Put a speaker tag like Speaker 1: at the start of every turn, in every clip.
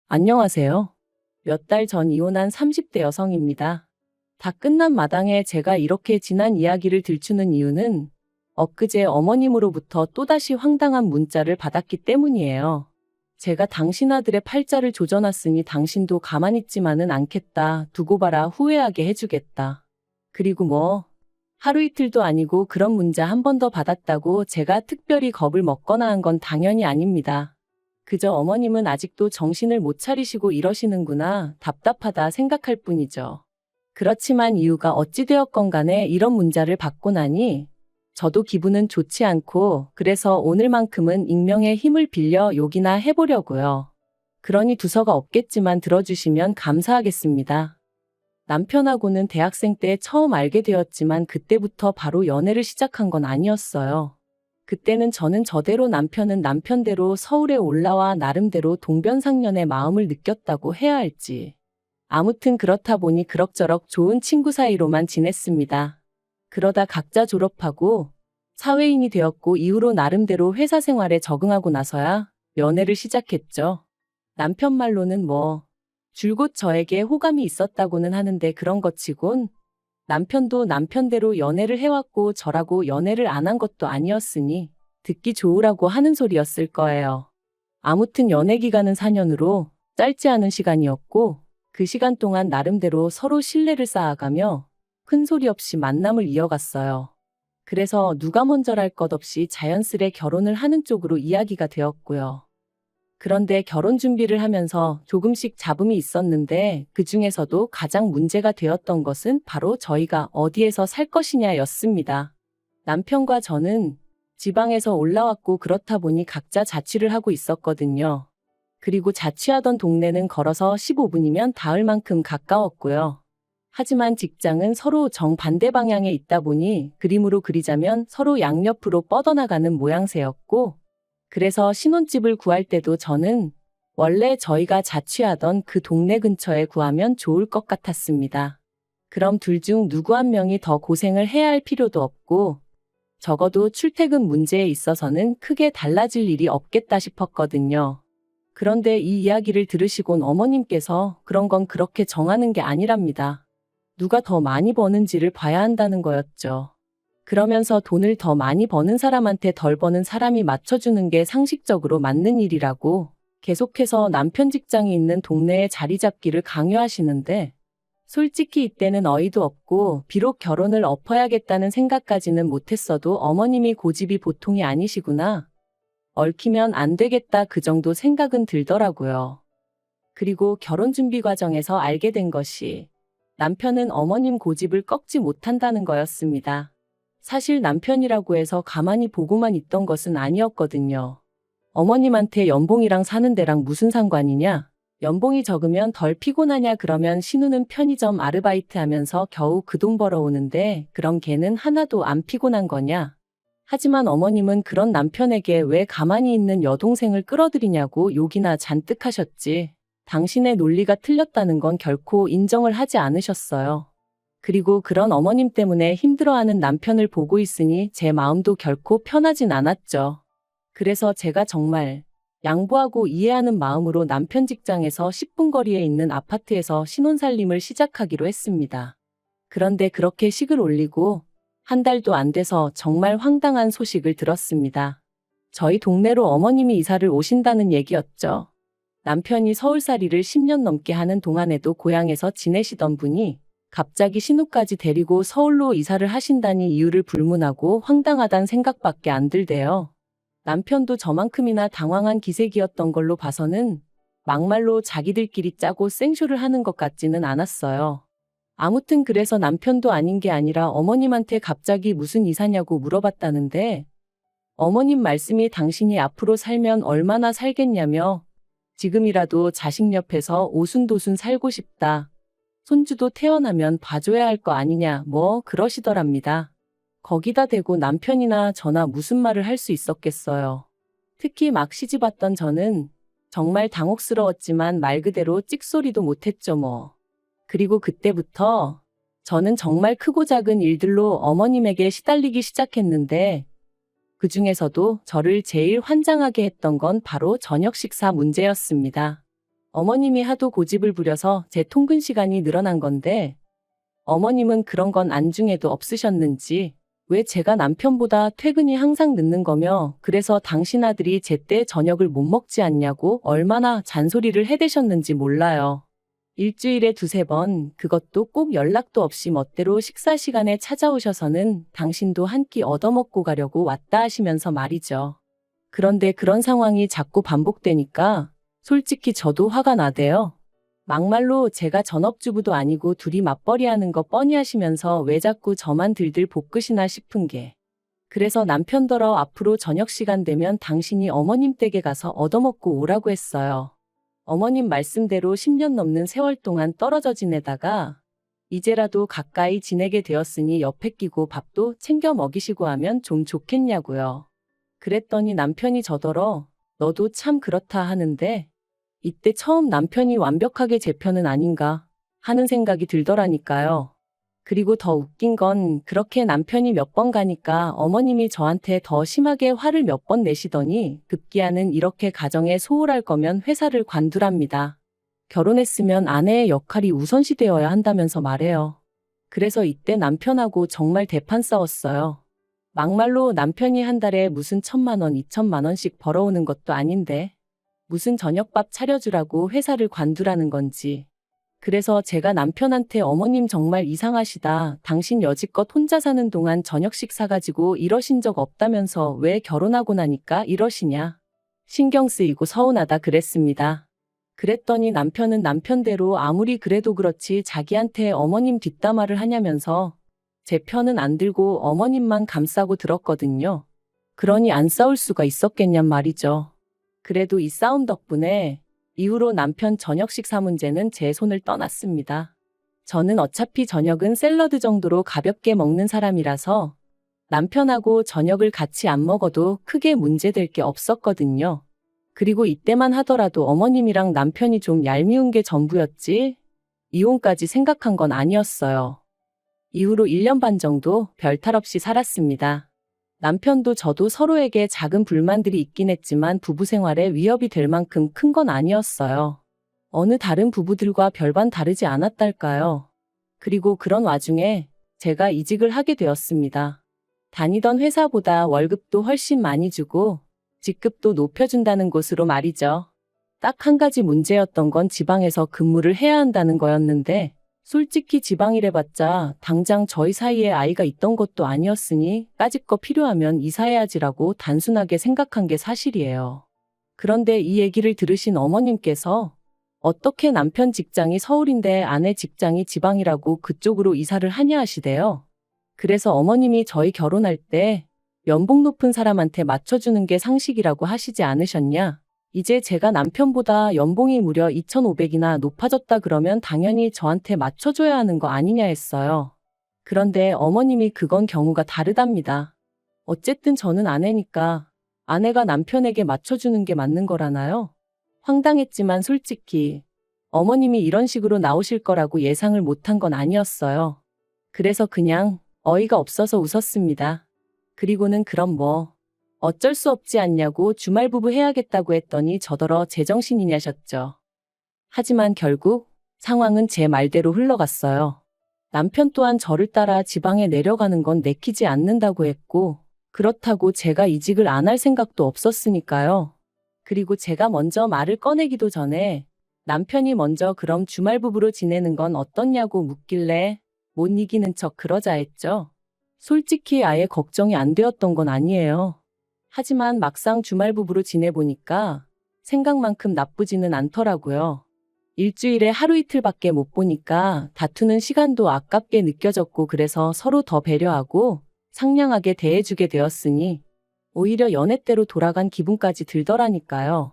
Speaker 1: 안녕하세요. 몇 달 전 이혼한 30대 여성입니다. 다 끝난 마당에 제가 이렇게 지난 이야기를 들추는 이유는 엊그제 어머님으로부터 또다시 황당한 문자를 받았기 때문이에요. 제가 당신 아들의 팔자를 조져놨으니 당신도 가만히 있지만은 않겠다. 두고 봐라. 후회하게 해주겠다. 그리고 뭐 하루 이틀도 아니고 그런 문자 한 번 더 받았다고 제가 특별히 겁을 먹거나 한 건 당연히 아닙니다. 그저 어머님은 아직도 정신을 못 차리시고 이러시는구나, 답답하다 생각할 뿐이죠. 그렇지만 이유가 어찌되었건 간에 이런 문자를 받고 나니 저도 기분은 좋지 않고, 그래서 오늘만큼은 익명의 힘을 빌려 욕이나 해보려고요. 그러니 두서가 없겠지만 들어주시면 감사하겠습니다. 남편하고는 대학생 때 처음 알게 되었지만 그때부터 바로 연애를 시작한 건 아니었어요. 그때는 저는 저대로, 남편은 남편대로 서울에 올라와 나름대로 동변상련의 마음을 느꼈다고 해야 할지. 아무튼 그렇다 보니 그럭저럭 좋은 친구 사이로만 지냈습니다. 그러다 각자 졸업하고 사회인이 되었고 이후로 나름대로 회사 생활에 적응하고 나서야 연애를 시작했죠. 남편 말로는 뭐 줄곧 저에게 호감이 있었다고는 하는데 그런 것 치곤 남편도 남편대로 연애를 해왔고 저라고 연애를 안 한 것도 아니었으니 듣기 좋으라고 하는 소리였을 거예요. 아무튼 연애 기간은 4년으로 짧지 않은 시간이었고 그 시간 동안 나름대로 서로 신뢰를 쌓아가며 큰 소리 없이 만남을 이어갔어요. 그래서 누가 먼저랄 것 없이 자연스레 결혼을 하는 쪽으로 이야기가 되었고요. 그런데 결혼 준비를 하면서 조금씩 잡음이 있었는데 그 중에서도 가장 문제가 되었던 것은 바로 저희가 어디에서 살 것이냐였습니다. 남편과 저는 지방에서 올라왔고 그렇다 보니 각자 자취를 하고 있었거든요. 그리고 자취하던 동네는 걸어서 15분이면 닿을 만큼 가까웠고요. 하지만 직장은 서로 정반대 방향에 있다 보니 그림으로 그리자면 서로 양옆으로 뻗어나가는 모양새였고, 그래서 신혼집을 구할 때도 저는 원래 저희가 자취하던 그 동네 근처에 구하면 좋을 것 같았습니다. 그럼 둘 중 누구 한 명이 더 고생을 해야 할 필요도 없고 적어도 출퇴근 문제에 있어서는 크게 달라질 일이 없겠다 싶었거든요. 그런데 이 이야기를 들으시곤 어머님께서 그런 건 그렇게 정하는 게 아니랍니다. 누가 더 많이 버는지를 봐야 한다는 거였죠. 그러면서 돈을 더 많이 버는 사람한테 덜 버는 사람이 맞춰주는 게 상식적으로 맞는 일이라고 계속해서 남편 직장이 있는 동네에 자리 잡기를 강요하시는데, 솔직히 이때는 어이도 없고 비록 결혼을 엎어야겠다는 생각까지는 못했어도 어머님이 고집이 보통이 아니시구나, 얽히면 안 되겠다, 그 정도 생각은 들더라고요. 그리고 결혼 준비 과정에서 알게 된 것이 남편은 어머님 고집을 꺾지 못한다는 거였습니다. 사실 남편이라고 해서 가만히 보고만 있던 것은 아니었거든요. 어머님한테 연봉이랑 사는 데랑 무슨 상관이냐? 연봉이 적으면 덜 피곤하냐? 그러면 신우는 편의점 아르바이트 하면서 겨우 그 돈 벌어오는데 그럼 걔는 하나도 안 피곤한 거냐? 하지만 어머님은 그런 남편에게 왜 가만히 있는 여동생을 끌어들이냐고 욕이나 잔뜩 하셨지. 당신의 논리가 틀렸다는 건 결코 인정을 하지 않으셨어요. 그리고 그런 어머님 때문에 힘들어하는 남편을 보고 있으니 제 마음도 결코 편하진 않았죠. 그래서 제가 정말 양보하고 이해하는 마음으로 남편 직장에서 10분 거리에 있는 아파트에서 신혼살림을 시작하기로 했습니다. 그런데 그렇게 식을 올리고 한 달도 안 돼서 정말 황당한 소식을 들었습니다. 저희 동네로 어머님이 이사를 오신다는 얘기였죠. 남편이 서울살이를 10년 넘게 하는 동안에도 고향에서 지내시던 분이 갑자기 신우까지 데리고 서울로 이사를 하신다니 이유를 불문하고 황당하단 생각밖에 안 들대요. 남편도 저만큼이나 당황한 기색이었던 걸로 봐서는 막말로 자기들끼리 짜고 생쇼를 하는 것 같지는 않았어요. 아무튼 그래서 남편도 아닌 게 아니라 어머님한테 갑자기 무슨 이사냐고 물어봤다는데, 어머님 말씀이 당신이 앞으로 살면 얼마나 살겠냐며 지금이라도 자식 옆에서 오순도순 살고 싶다. 손주도 태어나면 봐줘야 할 거 아니냐 뭐 그러시더랍니다. 거기다 대고 남편이나 저나 무슨 말을 할 수 있었겠어요. 특히 막 시집왔던 저는 정말 당혹스러웠지만 말 그대로 찍소리도 못했죠 뭐. 그리고 그때부터 저는 정말 크고 작은 일들로 어머님에게 시달리기 시작했는데, 그 중에서도 저를 제일 환장하게 했던 건 바로 저녁 식사 문제였습니다. 어머님이 하도 고집을 부려서 제 통근 시간이 늘어난 건데 어머님은 그런 건 안중에도 없으셨는지 왜 제가 남편보다 퇴근이 항상 늦는 거며 그래서 당신 아들이 제때 저녁을 못 먹지 않냐고 얼마나 잔소리를 해대셨는지 몰라요. 일주일에 두세 번 그것도 꼭 연락도 없이 멋대로 식사 시간에 찾아오셔서는 당신도 한 끼 얻어먹고 가려고 왔다 하시면서 말이죠. 그런데 그런 상황이 자꾸 반복되니까 솔직히 저도 화가 나대요. 막말로 제가 전업주부도 아니고 둘이 맞벌이 하는 거 뻔히 하시면서 왜 자꾸 저만 들들 볶으시나 싶은 게. 그래서 남편더러 앞으로 저녁 시간 되면 당신이 어머님 댁에 가서 얻어먹고 오라고 했어요. 어머님 말씀대로 10년 넘는 세월 동안 떨어져 지내다가 이제라도 가까이 지내게 되었으니 옆에 끼고 밥도 챙겨 먹이시고 하면 좀 좋겠냐고요. 그랬더니 남편이 저더러 너도 참 그렇다 하는데 이때 처음 남편이 완벽하게 제 편은 아닌가 하는 생각이 들더라니까요. 그리고 더 웃긴 건 그렇게 남편이 몇 번 가니까 어머님이 저한테 더 심하게 화를 몇 번 내시더니 급기야는 이렇게 가정에 소홀할 거면 회사를 관두랍니다. 결혼했으면 아내의 역할이 우선시 되어야 한다면서 말해요. 그래서 이때 남편하고 정말 대판 싸웠어요. 막말로 남편이 한 달에 무슨 1,000만 원, 2,000만 원씩 벌어오는 것도 아닌데 무슨 저녁밥 차려주라고 회사를 관두라는 건지. 그래서 제가 남편한테 어머님 정말 이상하시다. 당신 여지껏 혼자 사는 동안 저녁식 사가지고 이러신 적 없다면서 왜 결혼하고 나니까 이러시냐. 신경 쓰이고 서운하다 그랬습니다. 그랬더니 남편은 남편대로 아무리 그래도 그렇지 자기한테 어머님 뒷담화를 하냐면서 제 편은 안 들고 어머님만 감싸고 들었거든요. 그러니 안 싸울 수가 있었겠냔 말이죠. 그래도 이 싸움 덕분에 이후로 남편 저녁 식사 문제는 제 손을 떠났습니다. 저는 어차피 저녁은 샐러드 정도로 가볍게 먹는 사람이라서 남편하고 저녁을 같이 안 먹어도 크게 문제될 게 없었거든요. 그리고 이때만 하더라도 어머님이랑 남편이 좀 얄미운 게 전부였지 이혼까지 생각한 건 아니었어요. 이후로 1년 반 정도 별탈 없이 살았습니다. 남편도 저도 서로에게 작은 불만들이 있긴 했지만 부부 생활에 위협이 될 만큼 큰 건 아니었어요. 어느 다른 부부들과 별반 다르지 않았달까요. 그리고 그런 와중에 제가 이직을 하게 되었습니다. 다니던 회사보다 월급도 훨씬 많이 주고 직급도 높여준다는 곳으로 말이죠. 딱 한 가지 문제였던 건 지방에서 근무를 해야 한다는 거였는데 솔직히 지방이래봤자 당장 저희 사이에 아이가 있던 것도 아니었으니 까짓 거 필요하면 이사해야지라고 단순하게 생각한 게 사실이에요. 그런데 이 얘기를 들으신 어머님께서 어떻게 남편 직장이 서울인데 아내 직장이 지방이라고 그쪽으로 이사를 하냐 하시대요. 그래서 어머님이 저희 결혼할 때 연봉 높은 사람한테 맞춰주는 게 상식이라고 하시지 않으셨냐? 이제 제가 남편보다 연봉이 무려 2,500이나 높아졌다 그러면 당연히 저한테 맞춰줘야 하는 거 아니냐 했어요. 그런데 어머님이 그건 경우가 다르답니다. 어쨌든 저는 아내니까 아내가 남편에게 맞춰주는 게 맞는 거라나요? 황당했지만 솔직히 어머님이 이런 식으로 나오실 거라고 예상을 못한 건 아니었어요. 그래서 그냥 어이가 없어서 웃었습니다. 그리고는 그럼 뭐 어쩔 수 없지 않냐고 주말부부 해야겠다고 했더니 저더러 제정신이냐셨죠. 하지만 결국 상황은 제 말대로 흘러갔어요. 남편 또한 저를 따라 지방에 내려가는 건 내키지 않는다고 했고 그렇다고 제가 이직을 안 할 생각도 없었으니까요. 그리고 제가 먼저 말을 꺼내기도 전에 남편이 먼저 그럼 주말부부로 지내는 건 어떻냐고 묻길래 못 이기는 척 그러자 했죠. 솔직히 아예 걱정이 안 되었던 건 아니에요. 하지만 막상 주말부부로 지내보니까 생각만큼 나쁘지는 않더라고요. 일주일에 하루 이틀밖에 못 보니까 다투는 시간도 아깝게 느껴졌고 그래서 서로 더 배려하고 상냥하게 대해주게 되었으니 오히려 연애 때로 돌아간 기분까지 들더라니까요.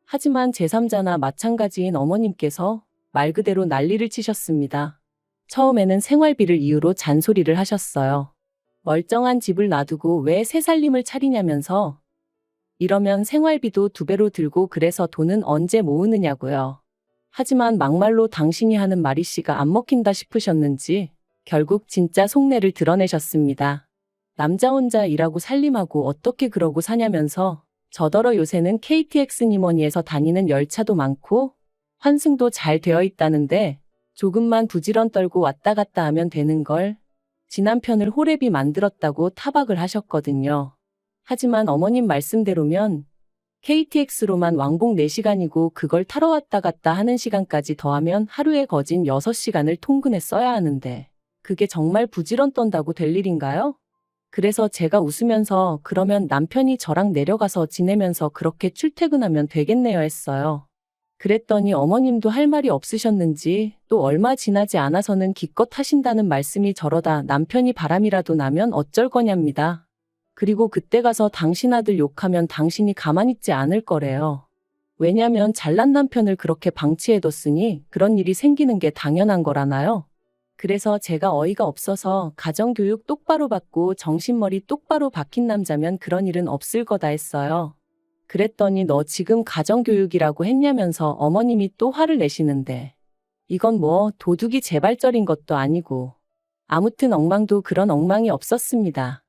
Speaker 1: 하지만 제3자나 마찬가지인 어머님께서 말 그대로 난리를 치셨습니다. 처음에는 생활비를 이유로 잔소리를 하셨어요. 멀쩡한 집을 놔두고 왜 새 살림을 차리냐면서 이러면 생활비도 2배로 들고 그래서 돈은 언제 모으느냐고요. 하지만 막말로 당신이 하는 말이씨가 안 먹힌다 싶으셨는지 결국 진짜 속내를 드러내셨습니다. 남자 혼자 일하고 살림하고 어떻게 그러고 사냐면서 저더러 요새는 KTX 니머니에서 다니는 열차도 많고 환승도 잘 되어 있다는데 조금만 부지런 떨고 왔다 갔다 하면 되는 걸 지난 편을 호랩이 만들었다고 타박을 하셨거든요. 하지만 어머님 말씀대로면 KTX로만 왕복 4시간이고 그걸 타러 왔다 갔다 하는 시간까지 더하면 하루에 거진 6시간을 통근에 써야 하는데 그게 정말 부지런 떤다고 될 일인가요? 그래서 제가 웃으면서 그러면 남편이 저랑 내려가서 지내면서 그렇게 출퇴근하면 되겠네요 했어요. 그랬더니 어머님도 할 말이 없으셨는지 또 얼마 지나지 않아서는 기껏 하신다는 말씀이 저러다 남편이 바람이라도 나면 어쩔 거냐입니다. 그리고 그때 가서 당신 아들 욕하면 당신이 가만히 있지 않을 거래요. 왜냐면 잘난 남편을 그렇게 방치해뒀으니 그런 일이 생기는 게 당연한 거라나요? 그래서 제가 어이가 없어서 가정교육 똑바로 받고 정신머리 똑바로 박힌 남자면 그런 일은 없을 거다 했어요. 그랬더니 너 지금 가정교육이라고 했냐면서 어머님이 또 화를 내시는데 이건 뭐 도둑이 재발절인 것도 아니고 아무튼 엉망도 그런 엉망이 없었습니다.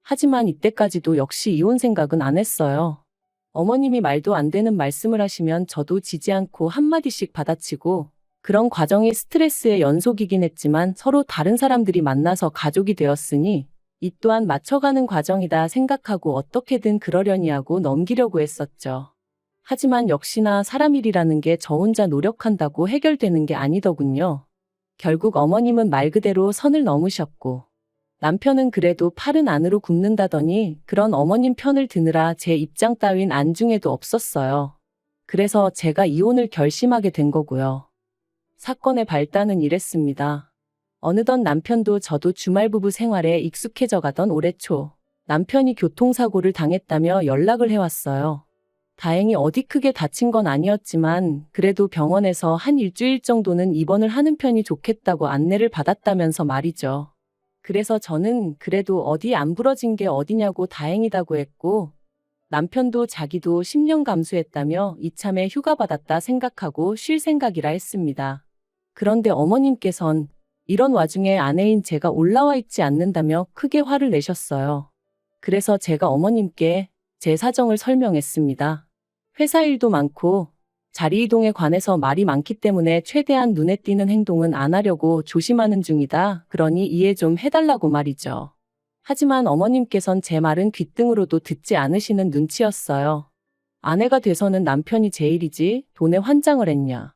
Speaker 1: 하지만 이때까지도 역시 이혼 생각은 안 했어요. 어머님이 말도 안 되는 말씀을 하시면 저도 지지 않고 한마디씩 받아치고 그런 과정이 스트레스의 연속이긴 했지만 서로 다른 사람들이 만나서 가족이 되었으니 이 또한 맞춰가는 과정이다 생각하고 어떻게든 그러려니 하고 넘기려고 했었죠. 하지만 역시나 사람 일이라는 게 저 혼자 노력한다고 해결되는 게 아니더군요. 결국 어머님은 말 그대로 선을 넘으셨고 남편은 그래도 팔은 안으로 굽는다더니 그런 어머님 편을 드느라 제 입장 따윈 안중에도 없었어요. 그래서 제가 이혼을 결심하게 된 거고요. 사건의 발단은 이랬습니다. 어느덧 남편도 저도 주말부부 생활에 익숙해져 가던 올해 초 남편이 교통사고를 당했다며 연락을 해왔어요. 다행히 어디 크게 다친 건 아니었지만 그래도 병원에서 한 일주일 정도는 입원을 하는 편이 좋겠다고 안내를 받았다면서 말이죠. 그래서 저는 그래도 어디 안 부러진 게 어디냐고 다행이다고 했고 남편도 자기도 10년 감수했다며 이참에 휴가 받았다 생각하고 쉴 생각이라 했습니다. 그런데 어머님께선 이런 와중에 아내인 제가 올라와 있지 않는다며 크게 화를 내셨어요. 그래서 제가 어머님께 제 사정을 설명했습니다. 회사 일도 많고 자리 이동에 관해서 말이 많기 때문에 최대한 눈에 띄는 행동은 안 하려고 조심하는 중이다. 그러니 이해 좀 해달라고 말이죠. 하지만 어머님께선 제 말은 귓등으로도 듣지 않으시는 눈치였어요. 아내가 돼서는 남편이 제일이지 돈에 환장을 했냐.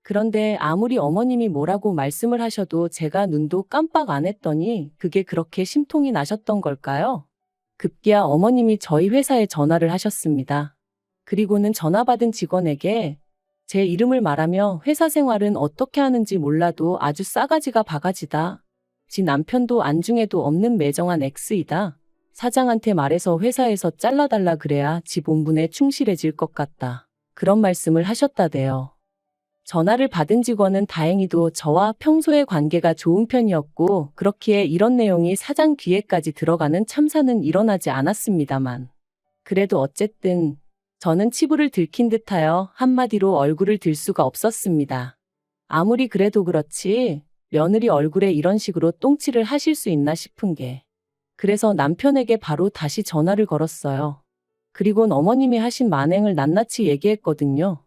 Speaker 1: 그런데 아무리 어머님이 뭐라고 말씀을 하셔도 제가 눈도 깜빡 안 했더니 그게 그렇게 심통이 나셨던 걸까요? 급기야 어머님이 저희 회사에 전화를 하셨습니다. 그리고는 전화 받은 직원에게 제 이름을 말하며 회사 생활은 어떻게 하는지 몰라도 아주 싸가지가 바가지다. 지 남편도 안중에도 없는 매정한 X이다. 사장한테 말해서 회사에서 잘라달라 그래야 지 본분에 충실해질 것 같다. 그런 말씀을 하셨다대요. 전화를 받은 직원은 다행히도 저와 평소에 관계가 좋은 편이었고 그렇기에 이런 내용이 사장 귀에까지 들어가는 참사는 일어나지 않았습니다만 그래도 어쨌든 저는 치부를 들킨 듯하여 한마디로 얼굴을 들 수가 없었습니다. 아무리 그래도 그렇지 며느리 얼굴에 이런 식으로 똥칠을 하실 수 있나 싶은 게 그래서 남편에게 바로 다시 전화를 걸었어요. 그리곤 어머님이 하신 만행을 낱낱이 얘기했거든요.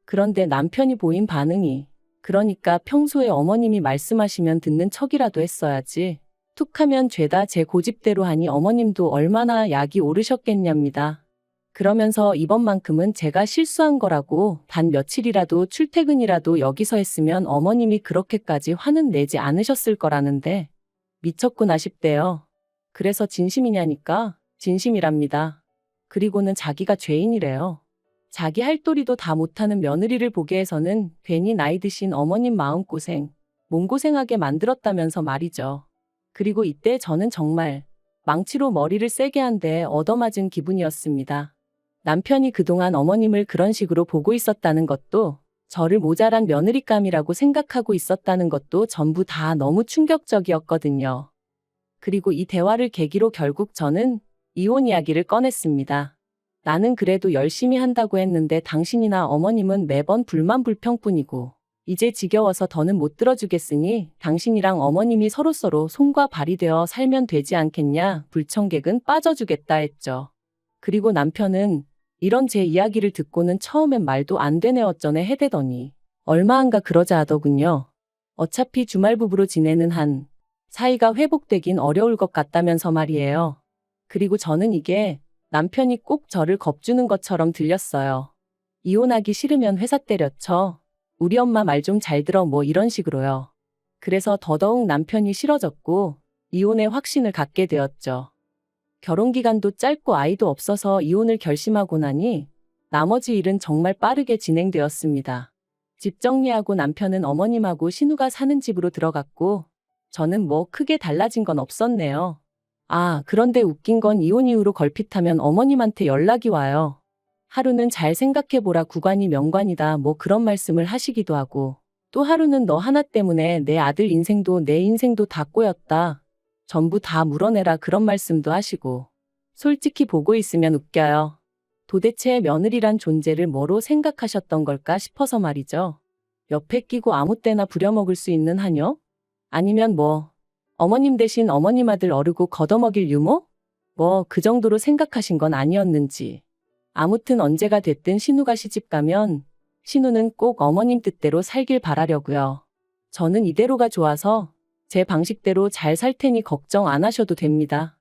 Speaker 1: 그런데 남편이 보인 반응이 그러니까 평소에 어머님이 말씀하시면 듣는 척이라도 했어야지 툭하면 죄다 제 고집대로 하니 어머님도 얼마나 약이 오르셨겠냐입니다. 그러면서 이번만큼은 제가 실수한 거라고 단 며칠이라도 출퇴근이라도 여기서 했으면 어머님이 그렇게까지 화는 내지 않으셨을 거라는데 미쳤구나 싶대요. 그래서 진심이냐니까 진심이랍니다. 그리고는 자기가 죄인이래요. 자기 할 도리도 다 못하는 며느리를 보게 해서는 괜히 나이 드신 어머님 마음고생, 몸고생하게 만들었다면서 말이죠. 그리고 이때 저는 정말 망치로 머리를 세게 한 대 얻어맞은 기분이었습니다. 남편이 그동안 어머님을 그런 식으로 보고 있었다는 것도 저를 모자란 며느리감이라고 생각하고 있었다는 것도 전부 다 너무 충격적이었거든요. 그리고 이 대화를 계기로 결국 저는 이혼 이야기를 꺼냈습니다. 나는 그래도 열심히 한다고 했는데 당신이나 어머님은 매번 불만불평뿐이고 이제 지겨워서 더는 못 들어주겠으니 당신이랑 어머님이 서로서로 손과 발이 되어 살면 되지 않겠냐. 불청객은 빠져주겠다 했죠. 그리고 남편은 이런 제 이야기를 듣고는 처음엔 말도 안 되네 어쩌네 해대더니 얼마 안가 그러자 하더군요. 어차피 주말 부부로 지내는 한 사이가 회복되긴 어려울 것 같다면서 말이에요. 그리고 저는 이게 남편이 꼭 저를 겁주는 것처럼 들렸어요. 이혼하기 싫으면 회사 때려쳐. 우리 엄마 말 좀 잘 들어 뭐 이런 식으로요. 그래서 더더욱 남편이 싫어졌고 이혼의 확신을 갖게 되었죠. 결혼 기간도 짧고 아이도 없어서 이혼을 결심하고 나니 나머지 일은 정말 빠르게 진행되었습니다. 집 정리하고 남편은 어머님하고 신우가 사는 집으로 들어갔고 저는 뭐 크게 달라진 건 없었네요. 아, 그런데 웃긴 건 이혼 이후로 걸핏하면 어머님한테 연락이 와요. 하루는 잘 생각해보라 구관이 명관이다 뭐 그런 말씀을 하시기도 하고 또 하루는 너 하나 때문에 내 아들 인생도 내 인생도 다 꼬였다. 전부 다 물어내라 그런 말씀도 하시고 솔직히 보고 있으면 웃겨요. 도대체 며느리란 존재를 뭐로 생각하셨던 걸까 싶어서 말이죠. 옆에 끼고 아무 때나 부려먹을 수 있는 하녀? 아니면 뭐 어머님 대신 어머님 아들 어르고 걷어먹일 유모? 뭐 그 정도로 생각하신 건 아니었는지. 아무튼 언제가 됐든 신우가 시집 가면 신우는 꼭 어머님 뜻대로 살길 바라려고요. 저는 이대로가 좋아서 제 방식대로 잘 살 테니 걱정 안 하셔도 됩니다.